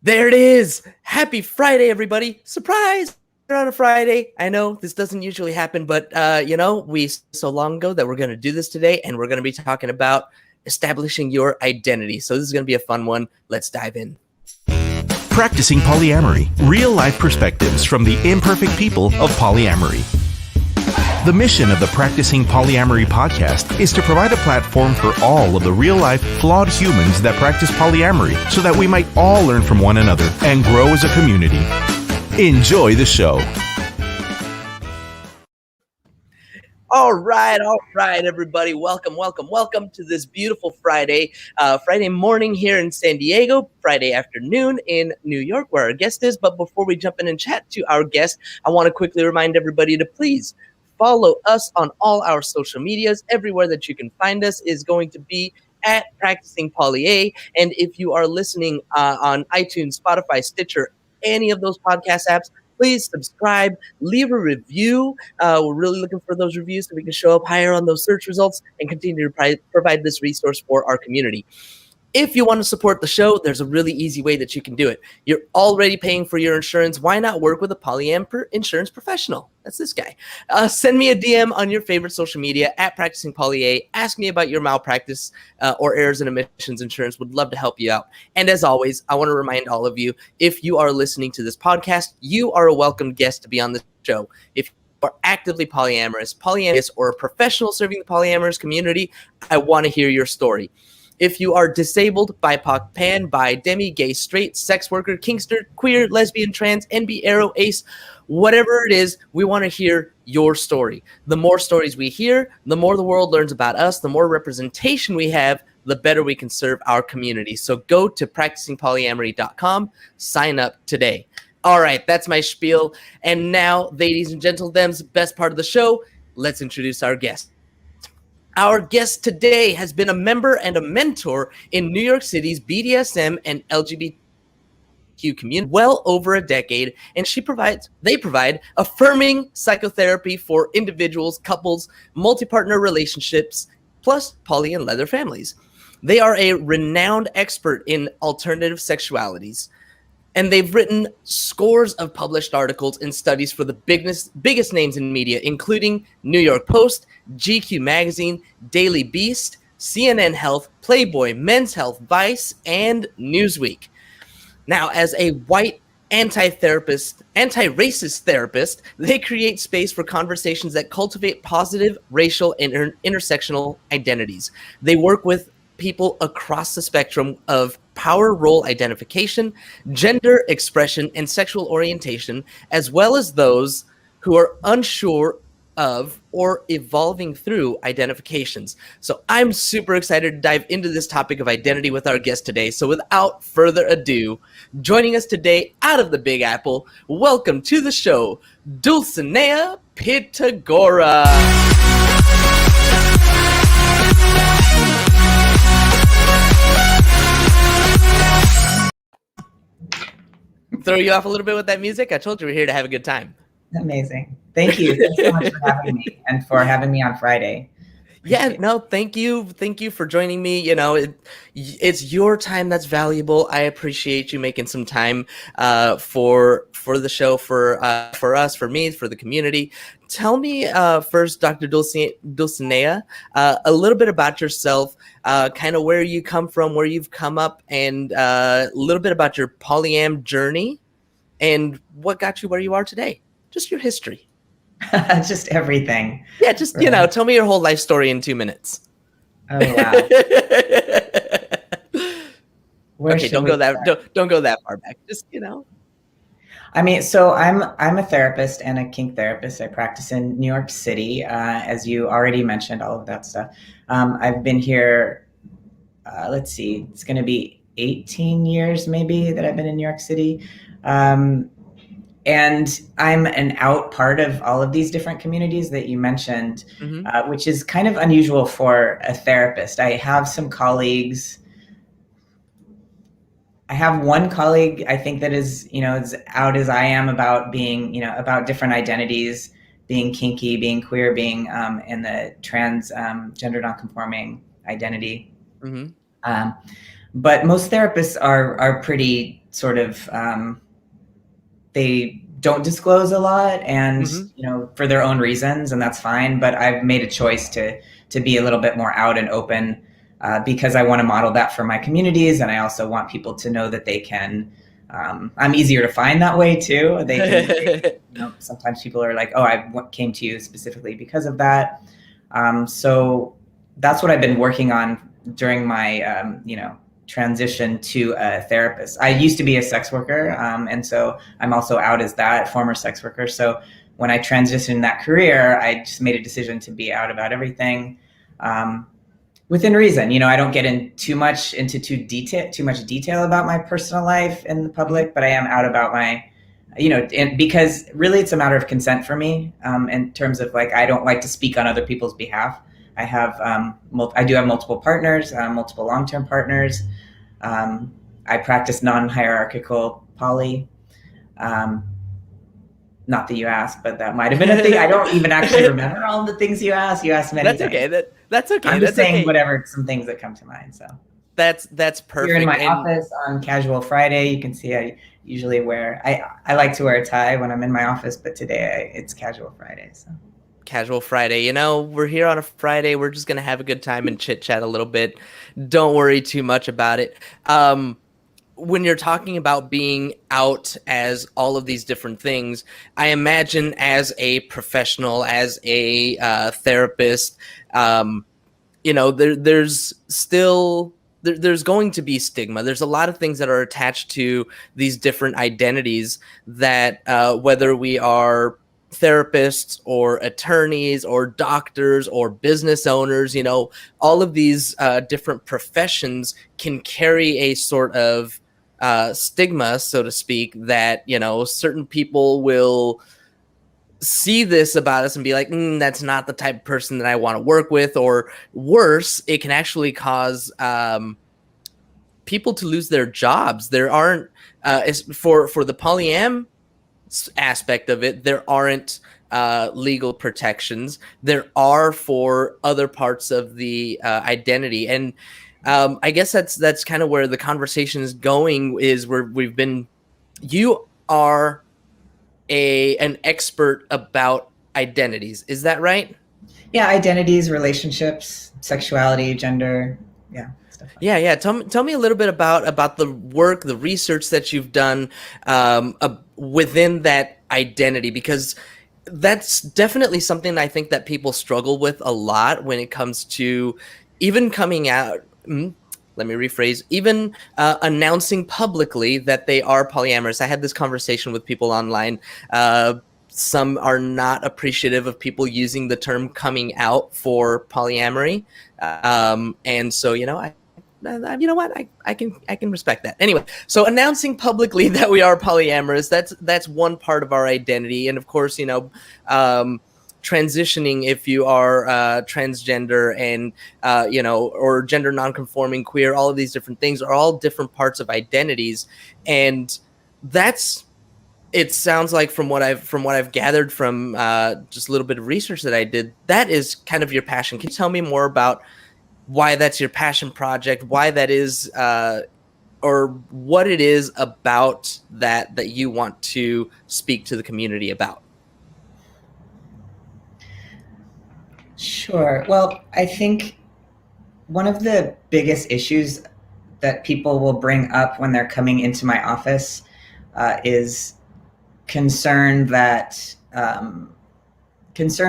There it is. Happy Friday, everybody. Surprise! We're on a Friday. I know this doesn't usually happen, but we so long ago that we're going to do this today, and we're going to be talking about establishing your identity. So this is going to be a fun one. Let's dive in. Practicing Polyamory, real-life perspectives from the imperfect people of polyamory. The mission of the Practicing Polyamory podcast is to provide a platform for all of the real-life, flawed humans that practice polyamory so that we might all learn from one another and grow as a community. Enjoy the show. All right, everybody. Welcome to this beautiful Friday morning here in San Diego, Friday afternoon in New York, where our guest is. But before we jump in and chat to our guest, I want to quickly remind everybody to please follow us on all our social medias. Everywhere that you can find us is going to be at Practicing Polya. And if you are listening on iTunes, Spotify, Stitcher, any of those podcast apps, please subscribe, leave a review. We're really looking for those reviews so we can show up higher on those search results and continue to provide this resource for our community. If you want to support the show, there's a really easy way that you can do it. You're already paying for your insurance. Why not work with a polyam insurance professional? That's this guy. Send me a DM on your favorite social media at Practicing Polya. Ask me about your malpractice or errors and omissions insurance. Would love to help you out. And as always, I want to remind all of you, if you are listening to this podcast, you are a welcome guest to be on the show. If you are actively polyamorous, or a professional serving the polyamorous community, I want to hear your story. If you are disabled, BIPOC, pan, bi, demi, gay, straight, sex worker, kinkster, queer, lesbian, trans, NB, arrow, ace, whatever it is, we want to hear your story. The more stories we hear, the more the world learns about us, the more representation we have, the better we can serve our community. So go to practicingpolyamory.com, sign up today. All right, that's my spiel. And now, ladies and gentlemen, best part of the show, let's introduce our guest. Our guest today has been a member and a mentor in New York City's BDSM and LGBTQ community well over a decade, and they provide affirming psychotherapy for individuals, couples, multi-partner relationships, plus poly and leather families. They are a renowned expert in alternative sexualities, and they've written scores of published articles and studies for the biggest names in media, including New York Post, GQ Magazine, Daily Beast, CNN Health, Playboy, Men's Health, Vice, and Newsweek. Now, as a white anti-racist therapist, they create space for conversations that cultivate positive racial and intersectional identities. They work with people across the spectrum of power role identification, gender expression, and sexual orientation, as well as those who are unsure of or evolving through identifications. So I'm super excited to dive into this topic of identity with our guest today. So without further ado, joining us today out of the Big Apple, welcome to the show, Dulcinea Pitagora. Throw you off a little bit with that music? I told you we're here to have a good time. Amazing. Thank you. Thanks so much for having me and for having me on Friday. Thank you. Thank you for joining me. You know, it's your time that's valuable. I appreciate you making some time for the show, for us, for me, for the community. Tell me first, Dr. Dulcinea, a little bit about yourself, kind of where you come from, where you've come up, and a little bit about your polyam journey and what got you where you are today. Just your history. Just everything. Yeah, just, right. Tell me your whole life story in 2 minutes. Oh, wow. Okay, don't go that far back. Just, I mean, so I'm a therapist and a kink therapist. I practice in New York City, as you already mentioned, all of that stuff. I've been here, let's see, it's going to be 18 years maybe that I've been in New York City. And I'm an out part of all of these different communities that you mentioned, which is kind of unusual for a therapist. I have some colleagues. I have one colleague, I think, that is, as out as I am about being, about different identities, being kinky, being queer, being in the trans gender nonconforming identity. But most therapists are pretty sort of they don't disclose a lot, and for their own reasons, and that's fine. But I've made a choice to be a little bit more out and open because I want to model that for my communities, and I also want people to know that they can. I'm easier to find that way too. Sometimes people are like, "Oh, I came to you specifically because of that." So that's what I've been working on during my transition to a therapist. I used to be a sex worker, and so I'm also out as that former sex worker. So when I transitioned that career, I just made a decision to be out about everything within reason. I don't get in too much detail about my personal life in the public, but I am out about my, and because really it's a matter of consent for me in terms of like, I don't like to speak on other people's behalf. I do have multiple partners, multiple long-term partners. I practice non-hierarchical poly. Not that you asked, but that might have been a thing. I don't even actually remember all the things you asked. You asked many things. Okay. That's okay. I'm just saying whatever, some things that come to mind. So that's perfect. You're in my office on Casual Friday. You can see I usually wear. I like to wear a tie when I'm in my office, but today it's Casual Friday. So. Casual Friday. We're here on a Friday. We're just going to have a good time and chit chat a little bit. Don't worry too much about it. When you're talking about being out as all of these different things, I imagine as a professional, as a therapist, there's going to be stigma. There's a lot of things that are attached to these different identities that whether we are therapists or attorneys or doctors or business owners, all of these different professions can carry a sort of stigma, so to speak, that, certain people will see this about us and be like, that's not the type of person that I want to work with, or worse, it can actually cause people to lose their jobs. There aren't, for the polyam aspect of it, there aren't legal protections. There are for other parts of the identity, and I guess that's kind of where the conversation is going. Is where you are an expert about identities. Is that right? Yeah, identities, relationships, sexuality, gender. Yeah. Yeah. Tell me a little bit about the work, the research that you've done within that identity, because that's definitely something I think that people struggle with a lot when it comes to even coming out. Let me rephrase, even announcing publicly that they are polyamorous. I had this conversation with people online. Some are not appreciative of people using the term coming out for polyamory. And so, I can respect that. Anyway, so announcing publicly that we are polyamorous, that's one part of our identity. And of course, transitioning if you are transgender and, or gender nonconforming, queer, all of these different things are all different parts of identities. And it sounds like from what I've gathered from just a little bit of research that I did, that is kind of your passion. Can you tell me more about why that's your passion project, why that is, or what it is about that you want to speak to the community about? Sure. Well, I think one of the biggest issues that people will bring up when they're coming into my office is concern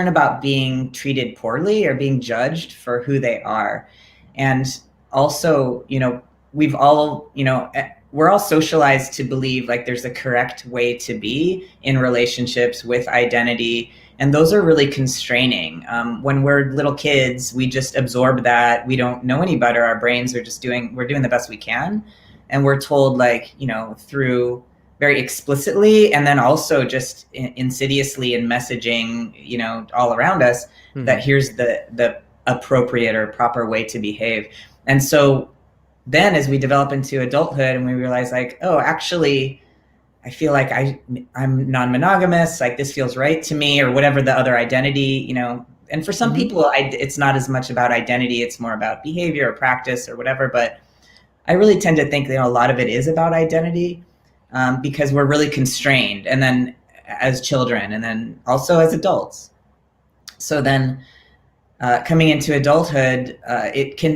about being treated poorly or being judged for who they are. And also, we're all socialized to believe like there's a correct way to be in relationships with identity. And those are really constraining. When we're little kids, we just absorb that. We don't know any better. Our brains are we're doing the best we can. And we're told through very explicitly, and then also just insidiously in messaging, all around us, that here's the appropriate or proper way to behave. And so then as we develop into adulthood and we realize oh, actually, I feel like I'm non-monogamous, like this feels right to me, or whatever the other identity, and for some people, it's not as much about identity, it's more about behavior or practice or whatever. But I really tend to think, a lot of it is about identity, because we're really constrained, and then as children, and then also as adults. So then coming into adulthood,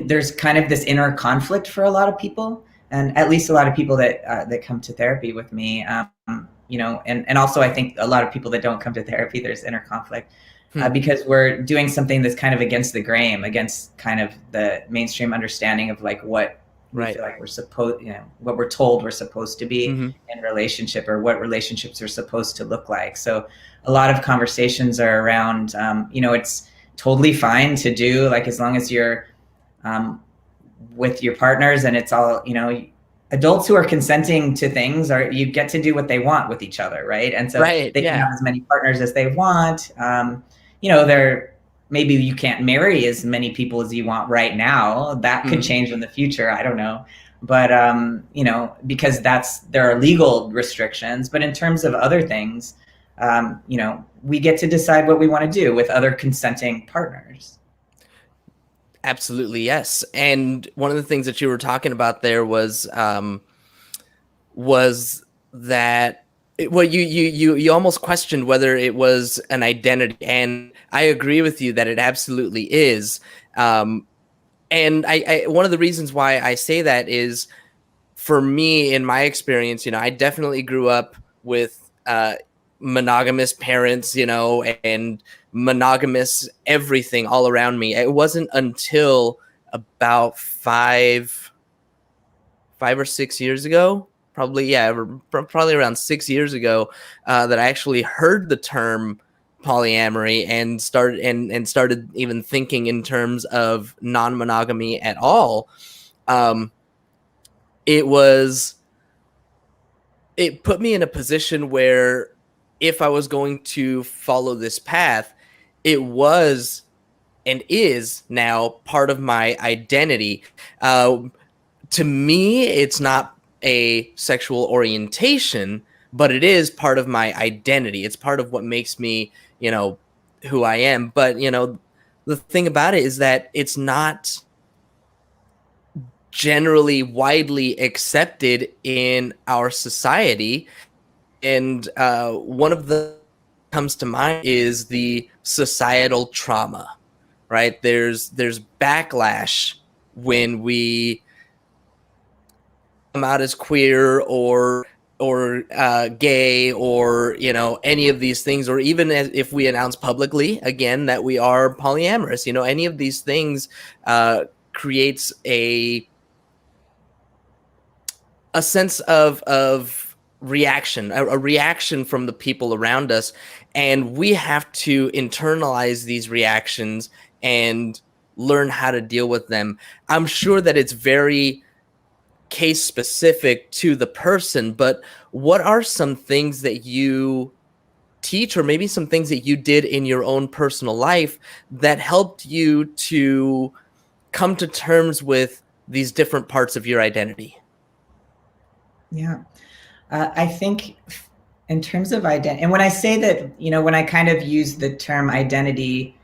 there's kind of this inner conflict for a lot of people, and at least a lot of people that come to therapy with me, and also I think a lot of people that don't come to therapy, there's inner conflict. Because we're doing something that's kind of against the grain, against kind of the mainstream understanding of like what we feel like we're supposed, what we're told we're supposed to be in relationship, or what relationships are supposed to look like. So a lot of conversations are around, it's totally fine to do, like, as long as you're with your partners, and it's all, adults who are consenting to things, you get to do what they want with each other, right? And so they can have as many partners as they want. Maybe you can't marry as many people as you want right now. That could change in the future. I don't know. But, because there are legal restrictions. But in terms of other things, we get to decide what we want to do with other consenting partners. Absolutely, yes. And one of the things that you were talking about there was that you almost questioned whether it was an identity, and I agree with you that it absolutely is. And I one of the reasons why I say that is, for me, in my experience, I definitely grew up with monogamous parents, and monogamous everything all around me. It wasn't until about 5 or 6 years ago, probably around 6 years ago, that I actually heard the term polyamory and started even thinking in terms of non-monogamy at all. It put me in a position where, if I was going to follow this path, it was and is now part of my identity. To me, it's not a sexual orientation, but it is part of my identity. It's part of what makes me, who I am. But, the thing about it is that it's not generally widely accepted in our society. And one of the comes to mind is the societal trauma, right? There's backlash when we come out as queer or gay, or any of these things, or even if we announce publicly again that we are polyamorous. Any of these things creates a sense of reaction, a reaction from the people around us, and we have to internalize these reactions and learn how to deal with them. I'm sure that it's very case specific to the person, but what are some things that you teach, or maybe some things that you did in your own personal life that helped you to come to terms with these different parts of your identity? Yeah. I think in terms of identity, and when I say that, when I kind of use the term identity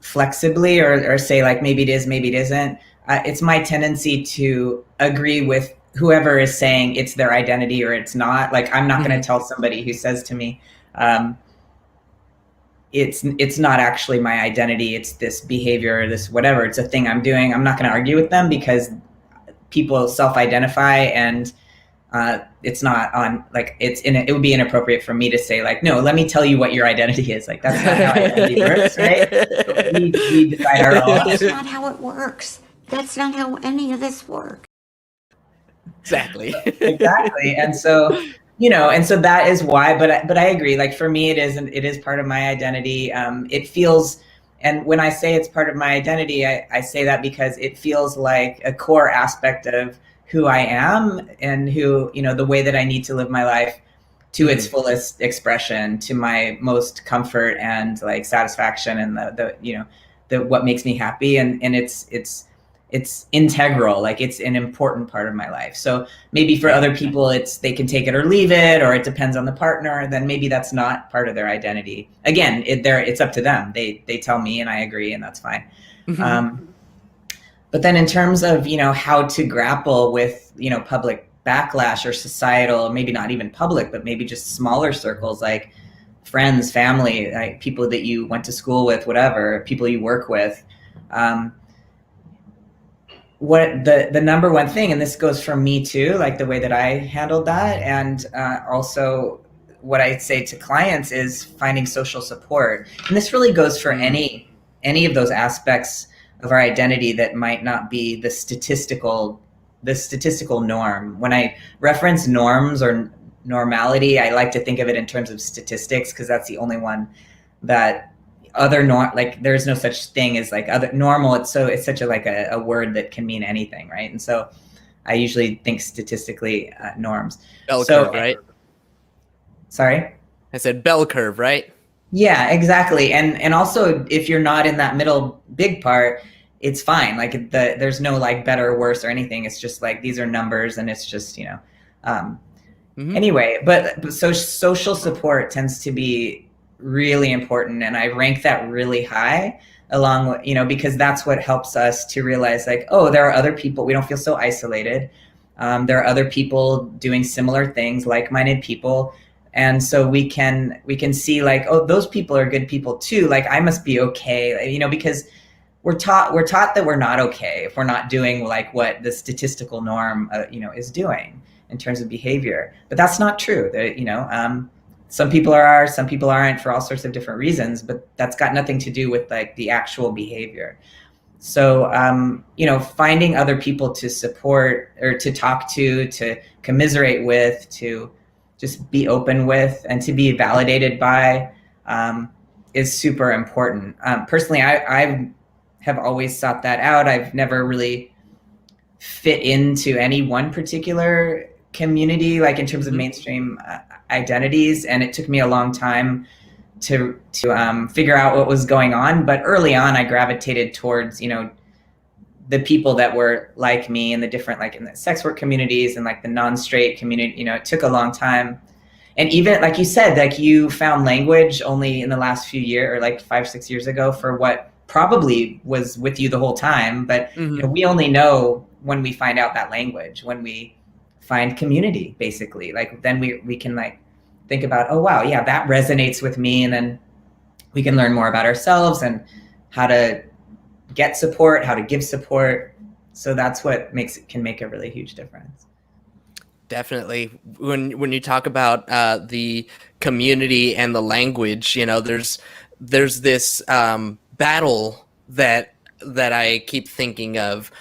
flexibly, or say like, maybe it is, maybe it isn't, it's my tendency to agree with whoever is saying it's their identity or it's not. Like, I'm not going to tell somebody who says to me, it's not actually my identity, it's this behavior, or this whatever, it's a thing I'm doing. I'm not going to argue with them, because people self-identify, and it's not on, like, it would be inappropriate for me to say, like, no, let me tell you what your identity is. Like, that's not how identity works, right? So we decide our own. That's not how it works. That's not how any of this works. Exactly. And so, and so that is why, but I agree. Like, for me, it is part of my identity. It feels, and when I say it's part of my identity, I say that because it feels like a core aspect of who I am, and who, the way that I need to live my life to its fullest expression, to my most comfort and like satisfaction, and the what makes me happy. And it's integral, like it's an important part of my life. So maybe for other people, they can take it or leave it, or it depends on the partner. Then maybe that's not part of their identity. Again, it's up to them. They tell me, and I agree, and that's fine. But then in terms of, how to grapple with, public backlash or societal, maybe not even public, but maybe just smaller circles like friends, family, like people that you went to school with, whatever, people you work with. What the number one thing, and this goes from me too, like the way that I handled that, and also what I say to clients is finding social support. And this really goes for any of those aspects of our identity that might not be the statistical norm. When I reference norms or normality, I like to think of it in terms of statistics, because that's the only one that like there's no such thing as like other normal. It's such a word that can mean anything, right? And so I usually think statistically norms. Bell curve, right? Sorry? I said bell curve, right? Yeah, exactly. And also, if you're not in that middle big part, it's fine. Like there's no like better or worse or anything. It's just like these are numbers, and it's just anyway. But so social support tends to be really important, and I rank that really high, along with because that's what helps us to realize like, oh, there are other people. We don't feel so isolated. There are other people doing similar things, like-minded people. And so we can see like, oh, those people are good people too. Like I must be okay, because we're taught that we're not okay if we're not doing like what the statistical norm, is doing in terms of behavior. But that's not true. Some people are, some people aren't, for all sorts of different reasons. But that's got nothing to do with like the actual behavior. So, finding other people to support or to talk to commiserate with, to just be open with, and to be validated by, is super important. Personally, I have always sought that out. I've never really fit into any one particular community, like in terms of mainstream identities, and it took me a long time to figure out what was going on. But early on, I gravitated towards the people that were like me in the different, like in the sex work communities and like the non-straight community. It took a long time. And even like you said, like you found language only in the last few years, or like 5-6 years ago, for what probably was with you the whole time. But we only know when we find out that language, when we find community, basically. Like then we can like think about, oh wow, yeah, that resonates with me. And then we can learn more about ourselves and how to get support, how to give support. So that's what can make a really huge difference. Definitely. When you talk about the community and the language, there's this battle that I keep thinking of.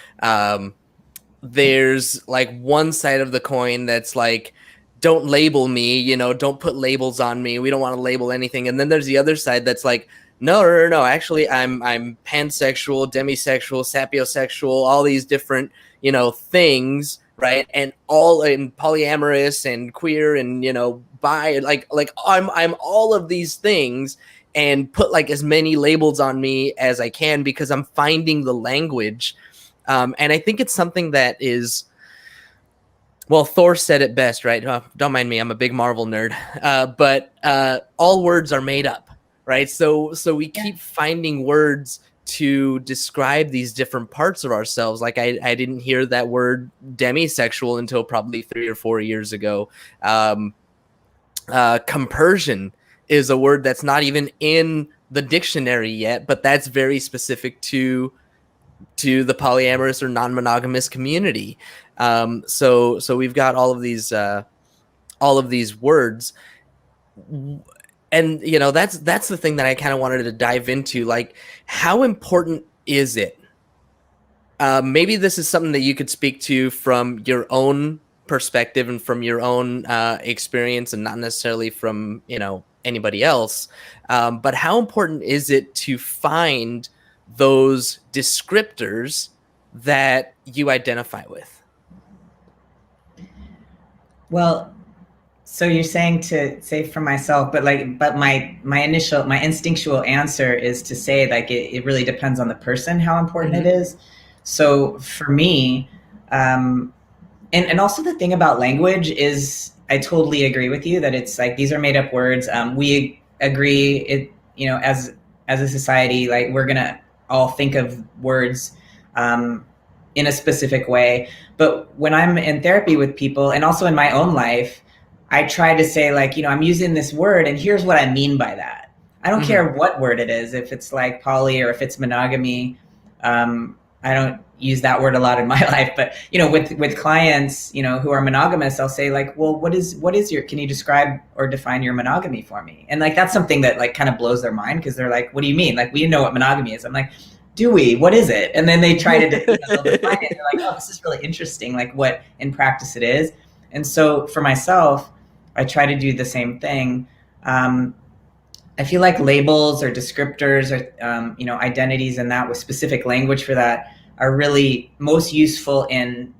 There's like one side of the coin that's like, don't label me, don't put labels on me. We don't want to label anything. And then there's the other side that's like, no. Actually, I'm pansexual, demisexual, sapiosexual, all these different, things, right? And all in polyamorous and queer and, bi, like I'm all of these things, and put like as many labels on me as I can, because I'm finding the language. And I think it's something that is, well, Thor said it best, right? Don't mind me, I'm a big Marvel nerd. But all words are made up, right? So we keep finding words to describe these different parts of ourselves. Like I didn't hear that word demisexual until probably 3 or 4 years ago. Compersion is a word that's not even in the dictionary yet, but that's very specific to the polyamorous or non-monogamous community. So we've got all of these words, and that's the thing that I kind of wanted to dive into. Like, how important is it? Maybe this is something that you could speak to from your own perspective and from your own experience, and not necessarily from anybody else. But how important is it to find those descriptors that you identify with? Well, so you're saying to say for myself, but my instinctual answer is to say like it really depends on the person how important it is. So for me, and also the thing about language is, I totally agree with you that it's like these are made up words. We agree it, as a society, like we're gonna all think of words in a specific way. But when I'm in therapy with people and also in my own life, I try to say like, I'm using this word and here's what I mean by that. I don't care what word it is, if it's like poly or if it's monogamy. I don't use that word a lot in my life, but with clients, who are monogamous, I'll say like, well, what is can you describe or define your monogamy for me? And like, that's something that like kind of blows their mind, because they're like, what do you mean? Like, we didn't know what monogamy is. I'm like, do we? What is it? And then they try to they'll define it. They're like, oh, this is really interesting, like what in practice it is. And so for myself, I try to do the same thing. I feel like labels or descriptors or identities and that with specific language for that are really most useful in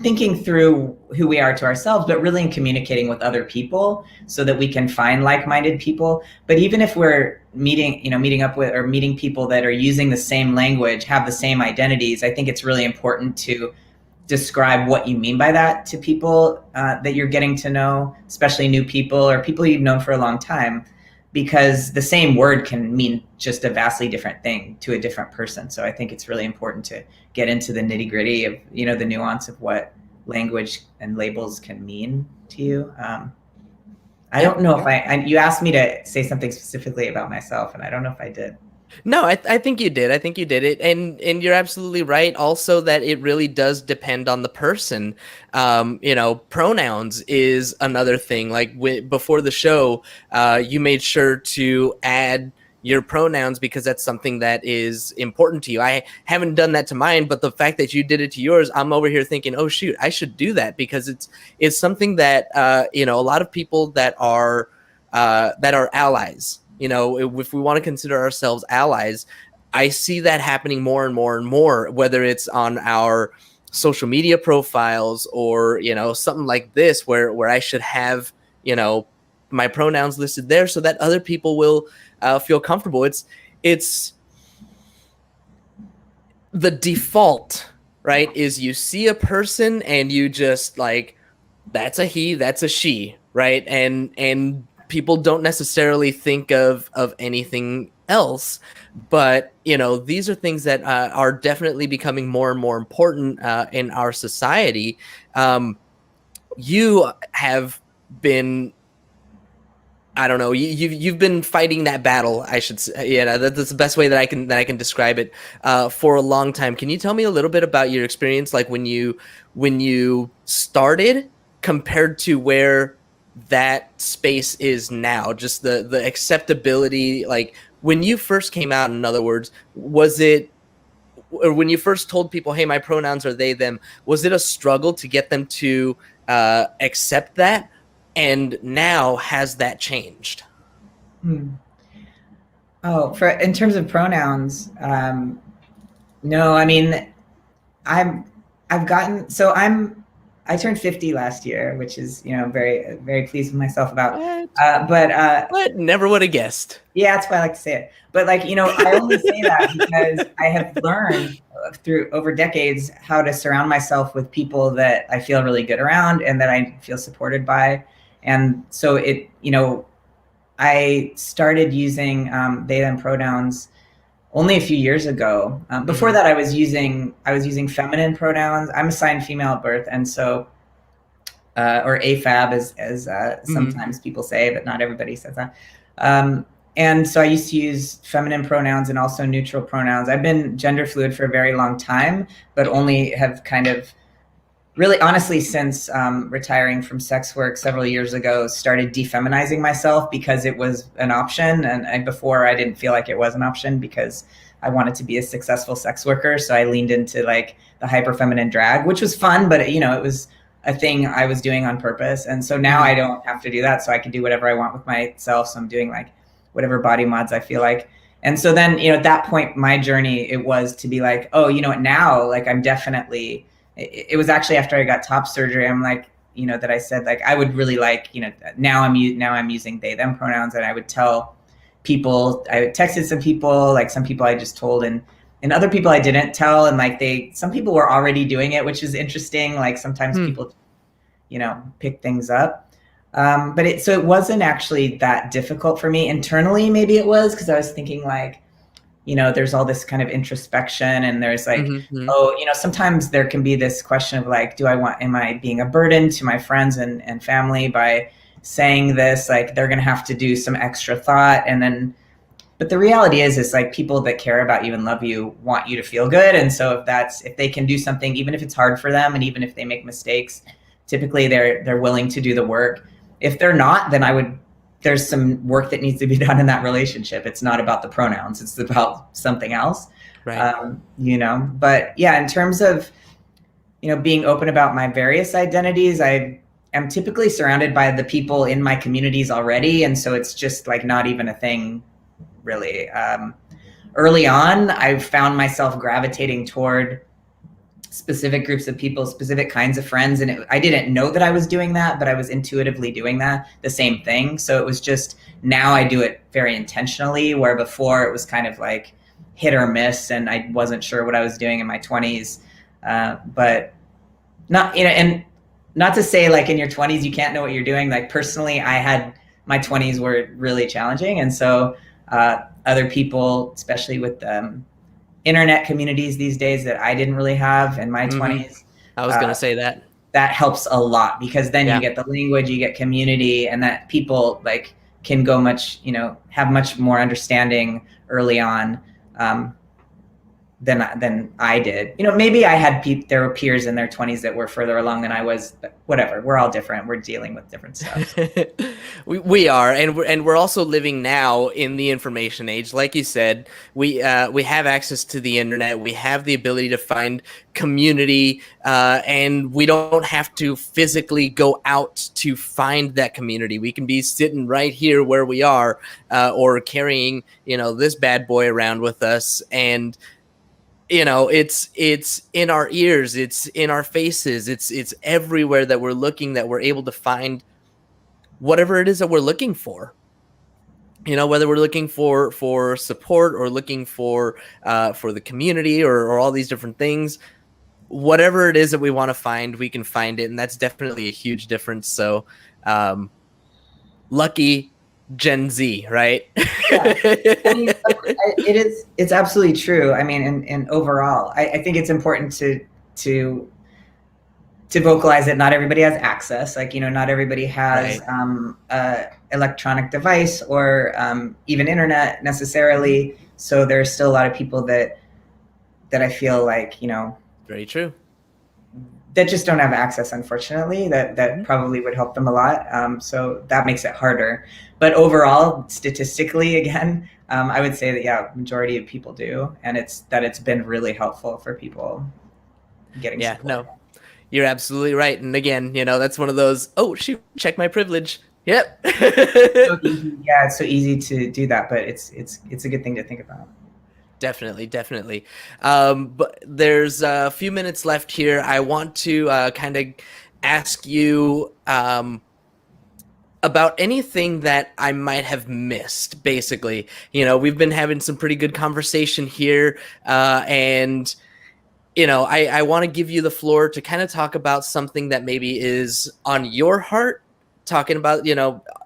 thinking through who we are to ourselves, but really in communicating with other people so that we can find like-minded people. But even if we're meeting up with or meeting people that are using the same language, have the same identities, I think it's really important to describe what you mean by that to people that you're getting to know, especially new people or people you've known for a long time, because the same word can mean just a vastly different thing to a different person. So I think it's really important to get into the nitty gritty of, the nuance of what language and labels can mean to you. I don't know if you asked me to say something specifically about myself, and I don't know if I did. No, I think you did. I think you did it. And you're absolutely right also that it really does depend on the person. Pronouns is another thing. Like before the show, you made sure to add your pronouns because that's something that is important to you. I haven't done that to mine, but the fact that you did it to yours, I'm over here thinking, oh shoot, I should do that, because it's something that a lot of people that are allies, if we want to consider ourselves allies, I see that happening more and more and more, whether it's on our social media profiles or, something like this where I should have, my pronouns listed there so that other people will feel comfortable. It's the default, right? Is you see a person and you just like, that's a he, that's a she, right? And people don't necessarily think of anything else, but these are things that are definitely becoming more and more important in our society. You have been, I don't know, you've been fighting that battle, I should say. That's the best way that I can describe it for a long time. Can you tell me a little bit about your experience, like when you started compared to where that space is now, just the acceptability, like when you first came out, in other words, was it, or when you first told people, hey, my pronouns are they, them, was it a struggle to get them to accept that? And now has that changed? Oh, in terms of pronouns, no, I mean, I turned 50 last year, which is, very, very pleased with myself about. But never would have guessed. Yeah, that's why I like to say it. But like, I only say that because I have learned through over decades how to surround myself with people that I feel really good around and that I feel supported by. And so I started using they, them pronouns only a few years ago. Before that, I was using feminine pronouns. I'm assigned female at birth, and so or AFAB as sometimes people say, but not everybody says that. And so I used to use feminine pronouns and also neutral pronouns. I've been gender fluid for a very long time, but only have kind of really honestly since retiring from sex work several years ago, started defeminizing myself because it was an option. And before I didn't feel like it was an option because I wanted to be a successful sex worker. So I leaned into like the hyper feminine drag, which was fun, but it was a thing I was doing on purpose. And so now I don't have to do that. So I can do whatever I want with myself. So I'm doing like whatever body mods I feel like. And so then, at that point, my journey, it was to be like, oh, now, like I'm definitely, it was actually after I got top surgery, I'm like, that I said, like, I would really like, now I'm using they, them pronouns. And I would tell people, I texted some people, like some people I just told and other people I didn't tell. And like some people were already doing it, which is interesting. Like sometimes people, pick things up. But it wasn't actually that difficult for me internally. Maybe it was because I was thinking like, there's all this kind of introspection, and there's like, Mm-hmm. sometimes there can be this question of like, am I being a burden to my friends and family by saying this? Like, they're going to have to do some extra thought. But the reality is like, people that care about you and love you want you to feel good. And so if they can do something, even if it's hard for them, and even if they make mistakes, typically they're willing to do the work. If they're not, then there's some work that needs to be done in that relationship. It's not about the pronouns, it's about something else. Right. But yeah, in terms of, being open about my various identities, I am typically surrounded by the people in my communities already. And so it's just like not even a thing, really. Early on, I found myself gravitating toward specific groups of people, specific kinds of friends. And I didn't know that I was doing that, but I was intuitively doing the same thing. So it was just, now I do it very intentionally, where before it was kind of like hit or miss, and I wasn't sure what I was doing in my 20s. But not, and not to say like in your 20s, you can't know what you're doing. Like personally, my 20s were really challenging. And so other people, especially with internet communities these days that I didn't really have in my 20s. I was going to say that. That helps a lot, because then you get the language, you get community, and that people like can go have much more understanding early on than I did. Maybe I had there were peers in their 20s that were further along than I was, but whatever. We're all different. We're dealing with different stuff. we are, and we're also living now in the information age. Like you said, we have access to the internet. We have the ability to find community, and we don't have to physically go out to find that community. We can be sitting right here where we are, or carrying this bad boy around with us, and it's in our ears, it's in our faces, it's everywhere that we're looking, that we're able to find whatever it is that we're looking for. Whether we're looking for support, or looking for the community, or all these different things, whatever it is that we want to find, we can find it. And that's definitely a huge difference. So lucky Gen Z, right? Yeah. I mean, it's absolutely true. I mean, and overall, I think it's important to vocalize that not everybody has access. Like, not everybody has a electronic device, or even internet necessarily. So there's still a lot of people that I feel like, very true, that just don't have access, unfortunately, that probably would help them a lot. So that makes it harder. But overall, statistically, again, I would say that, majority of people do. And it's been really helpful for people getting support. No, you're absolutely right. And again, that's one of those, oh, shoot, check my privilege. Yep. It's so easy to do that, but it's a good thing to think about. Definitely. But there's a few minutes left here. I want to kind of ask you about anything that I might have missed, basically. We've been having some pretty good conversation here, and I want to give you the floor to kind of talk about something that maybe is on your heart, talking about,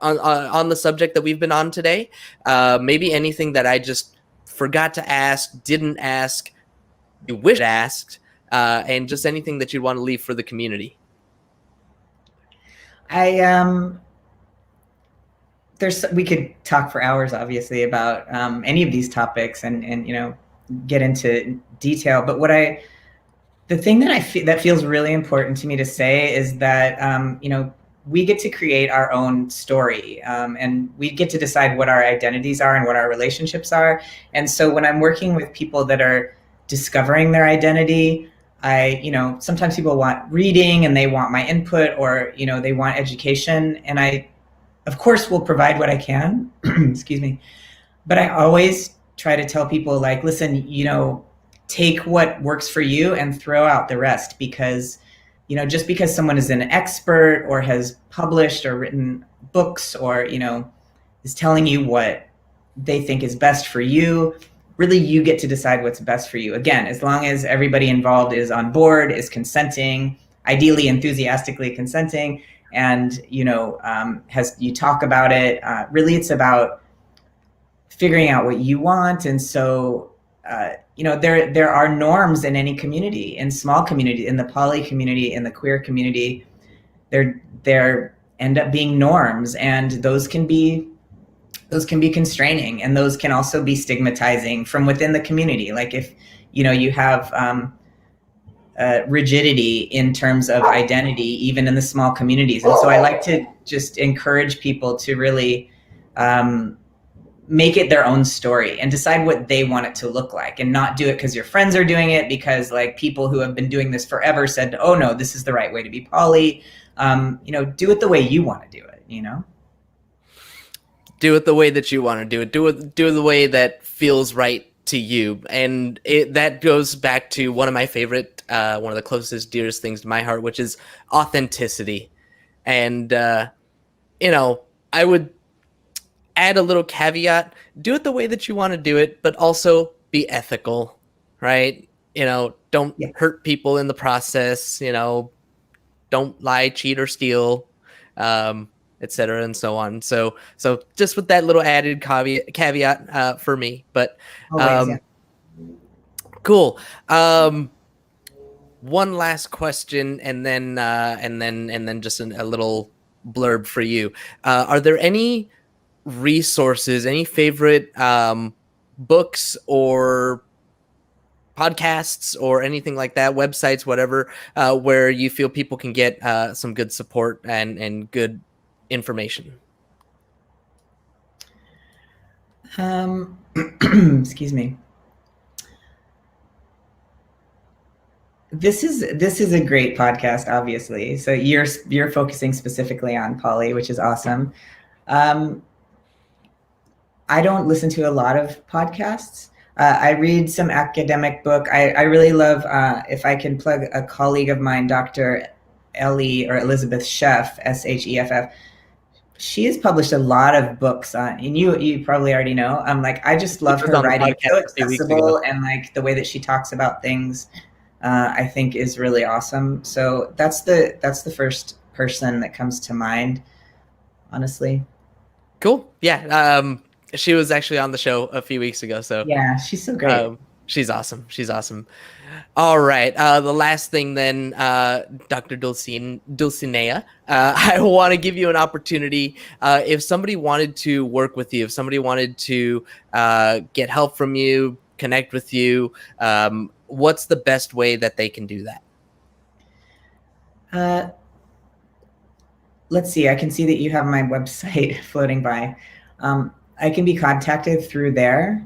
on the subject that we've been on today. Maybe anything that I just forgot to ask, didn't ask, you wish asked, and just anything that you'd want to leave for the community. We could talk for hours, obviously, about any of these topics and get into detail. But the thing that feels really important to me to say is that we get to create our own story, and we get to decide what our identities are and what our relationships are. And so when I'm working with people that are discovering their identity, sometimes people want reading and they want my input, or they want education, and I of course will provide what I can. Excuse me. But I always try to tell people, like, listen, take what works for you and throw out the rest, because just because someone is an expert or has published or written books, or is telling you what they think is best for you, really you get to decide what's best for you. Again, as long as everybody involved is on board, is consenting, ideally enthusiastically consenting, and you talk about it. Really, it's about figuring out what you want. And so, there are norms in any community, in small community, in the poly community, in the queer community. There end up being norms, and those can be constraining, and those can also be stigmatizing from within the community. Like if you have rigidity in terms of identity, even in the small communities. And so I like to just encourage people to really make it their own story and decide what they want it to look like, and not do it because your friends are doing it, because like people who have been doing this forever said, oh no, this is the right way to be poly. Do it the way you want to do it, Do it the way that you want to do it. Do it the way that feels right to you. And that goes back to one of my favorite, one of the closest, dearest things to my heart, which is authenticity. And, I would add a little caveat: do it the way that you want to do it, but also be ethical, right? Don't hurt people in the process, don't lie, cheat, or steal, etc. and so on. So just with that little added caveat for me. But cool. One last question, and then just a little blurb for you. Are there any resources, any favorite books or podcasts or anything like that, websites, whatever, where you feel people can get some good support and good information? Excuse me. This is a great podcast, obviously. So you're focusing specifically on poly, which is awesome. I don't listen to a lot of podcasts. I read some academic book. I really love, if I can plug a colleague of mine, Dr. Ellie or Elizabeth Sheff, Sheff. She has published a lot of books on, and you probably already know. I just love her writing. It's so accessible, and like the way that she talks about things, I think is really awesome. So that's the first person that comes to mind, honestly. Cool. Yeah. She was actually on the show a few weeks ago. So yeah, she's so great. She's awesome. All right. The last thing then, Dr. Dulcinea, I want to give you an opportunity. If somebody wanted to work with you, if somebody wanted to get help from you, connect with you, what's the best way that they can do that? Let's see. I can see that you have my website floating by. I can be contacted through there.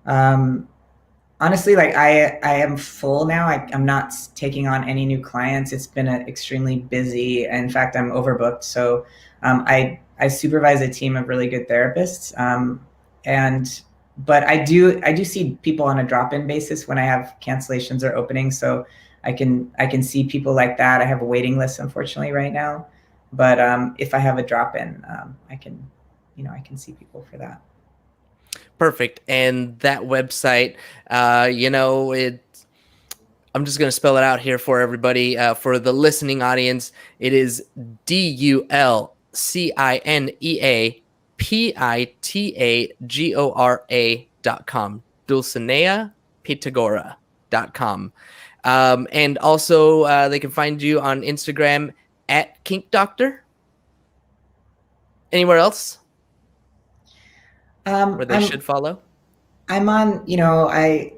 Honestly, like I am full now. I'm not taking on any new clients. It's been extremely busy. In fact, I'm overbooked. So I supervise a team of really good therapists. But I do see people on a drop-in basis when I have cancellations or openings. So I can see people like that. I have a waiting list, unfortunately, right now. But if I have a drop-in, I can see people for that. Perfect. And that website, I'm just going to spell it out here for everybody. For the listening audience, it is DulcineaPitagora.com. Dulcinea Pitagora.com. And also, they can find you on Instagram at Kink Doctor. Anywhere else where they should follow? I'm on, I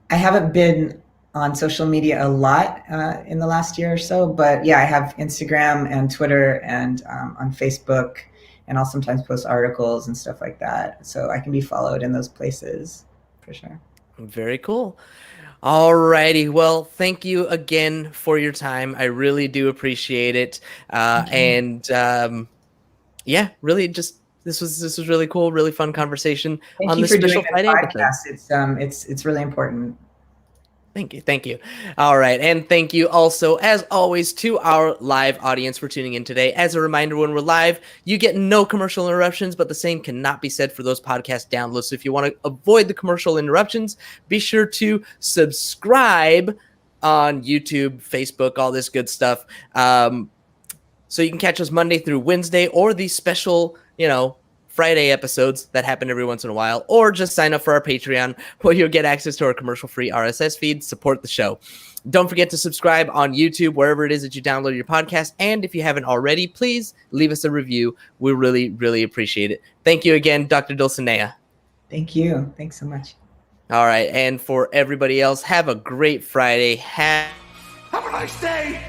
haven't been on social media a lot in the last year or so, but yeah, I have Instagram and Twitter and on Facebook, and I'll sometimes post articles and stuff like that. So I can be followed in those places for sure. Very cool. All righty. Well, thank you again for your time. I really do appreciate it. Yeah, really just this was really cool, really fun conversation on this special Friday podcast. It's really important. Thank you. All right, and thank you also, as always, to our live audience for tuning in today. As a reminder, when we're live, you get no commercial interruptions, but the same cannot be said for those podcast downloads. So if you want to avoid the commercial interruptions, be sure to subscribe on YouTube, Facebook, all this good stuff. So you can catch us Monday through Wednesday, or the special, Friday episodes that happen every once in a while, or just sign up for our Patreon where you'll get access to our commercial-free RSS feed, support the show. Don't forget to subscribe on YouTube, wherever it is that you download your podcast. And if you haven't already, please leave us a review. We really, really appreciate it. Thank you again, Dr. Dulcinea. Thank you. Thanks so much. All right. And for everybody else, have a great Friday. Have a nice day.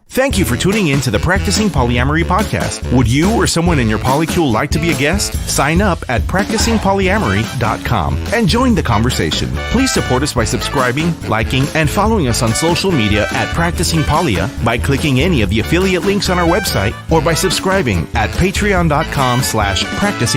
Thank you for tuning in to the Practicing Polyamory podcast. Would you or someone in your polycule like to be a guest? Sign up at practicingpolyamory.com and join the conversation. Please support us by subscribing, liking, and following us on social media at Practicing Polya by clicking any of the affiliate links on our website or by subscribing at patreon.com/practicing